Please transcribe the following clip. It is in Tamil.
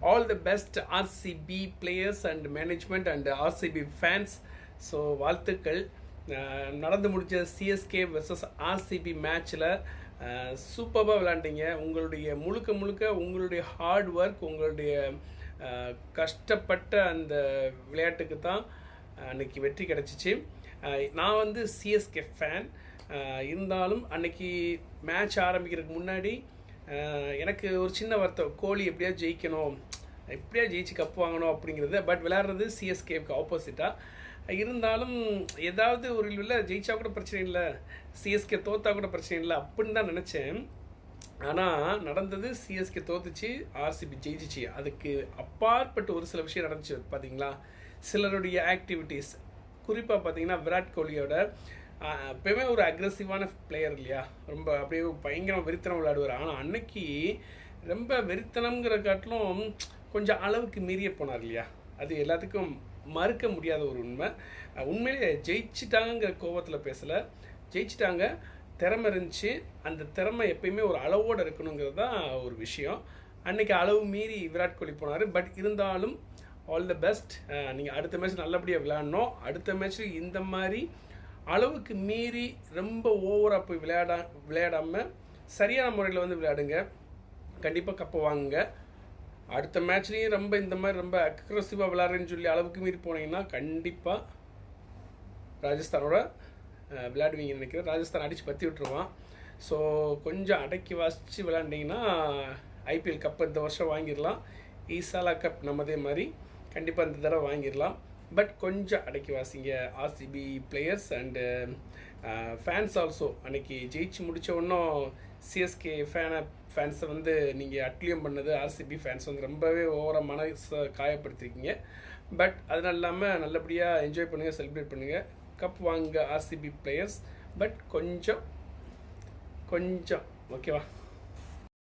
All the best RCB players and management and RCB fans. So வாழ்த்துக்கள். நடந்து முடிஞ்ச சிஎஸ்கே வெர்சஸ் ஆர்சிபி மேட்ச்சில் சூப்பராக விளாண்டிங்க. உங்களுடைய முழுக்க உங்களுடைய ஹார்ட் ஒர்க், உங்களுடைய கஷ்டப்பட்ட அந்த விளையாட்டுக்கு தான் அன்றைக்கி வெற்றி கிடச்சிச்சு. நான் வந்து சிஎஸ்கே ஃபேன் இருந்தாலும் அன்றைக்கி மேட்ச் ஆரம்பிக்கிறதுக்கு முன்னாடி எனக்கு ஒரு சின்ன வருத்தம், கோலி எப்படியாவது ஜெயிக்கணும், எப்படியா ஜெயிச்சு கப்பு வாங்கணும் அப்படிங்கிறது. பட் விளையாடுறது சிஎஸ்கேவுக்கு ஆப்போசிட்டாக இருந்தாலும் ஏதாவது ஒரு இல்லை ஜெயிச்சா கூட பிரச்சனை இல்லை, சிஎஸ்கே தோத்தா கூட பிரச்சனை இல்லை அப்படின்னு தான் நினச்சேன். ஆனால் நடந்தது சிஎஸ்கே தோத்துச்சு, ஆர்சிபி ஜெயிச்சிச்சு. அதுக்கு அப்பாற்பட்டு ஒரு சில விஷயம் நடந்துச்சு பார்த்தீங்களா. சிலருடைய ஆக்டிவிட்டீஸ், குறிப்பாக பார்த்தீங்கன்னா விராட் கோலியோட எப்பவுமே ஒரு அக்ரெசிவான பிளேயர் இல்லையா, ரொம்ப அப்படியே பயங்கரமாக வெறித்தனம் விளையாடுவார். ஆனால் அன்னைக்கு ரொம்ப வெறித்தனம்ங்கிற காட்டிலும் கொஞ்சம் அளவுக்கு மீறிய போனார் இல்லையா. அது எல்லாத்துக்கும் மறுக்க முடியாத ஒரு உண்மை. உண்மையிலே ஜெயிச்சிட்டாங்கிற கோபத்தில் பேசலை, ஜெயிச்சிட்டாங்க, திறமை இருந்துச்சு. அந்த திறமை எப்பயுமே ஒரு அளவோடு இருக்கணுங்கிறது தான் ஒரு விஷயம். அன்றைக்கி அளவு மீறி விராட் கோலி போனார். பட் இருந்தாலும் ஆல் த பெஸ்ட். நீங்கள் அடுத்த மேட்ச் நல்லபடியாக விளையாடணும். அடுத்த மேட்ச்சில் இந்த மாதிரி அளவுக்கு மீறி ரொம்ப ஓவராக போய் விளையாடாமல் சரியான முறையில் வந்து விளையாடுங்க. கண்டிப்பாக கப்பை வாங்குங்க. அடுத்த மேட்ச்லேயும் ரொம்ப இந்த மாதிரி ரொம்ப அக்ரெசிவாக விளையாடுறேன்னு சொல்லி அளவுக்கு மீறி போனீங்கன்னா கண்டிப்பாக ராஜஸ்தானோட விளையாடுவீங்கன்னு நினைக்கிறேன். ராஜஸ்தான் அடித்து பற்றி விட்டுருவான். ஸோ கொஞ்சம் அடக்கி வாசித்து விளையாண்டிங்கன்னா ஐபிஎல் கப்பை இந்த வருஷம் வாங்கிடலாம். ஈசாலா கப் நம்மதே மாதிரி கண்டிப்பாக இந்த தடவை வாங்கிடலாம். பட் கொஞ்சம் அடக்கி வாசிங்க RCB players and fans also. அன்றைக்கி ஜெயிச்சு முடித்த ஒன்றும் சிஎஸ்கே ஃபேன்ஸை வந்து நீங்கள் அட்லியம் பண்ணது ஆர்சிபி ஃபேன்ஸ் வந்து ரொம்பவே ஓவராக மனசை காயப்படுத்திருக்கீங்க. பட் அதனால இல்லாமல் நல்லபடியாக என்ஜாய் பண்ணுங்கள், செலிப்ரேட் பண்ணுங்கள், கப் வாங்க ஆர்சிபி பிளேயர்ஸ். பட் கொஞ்சம் ஓகேவா.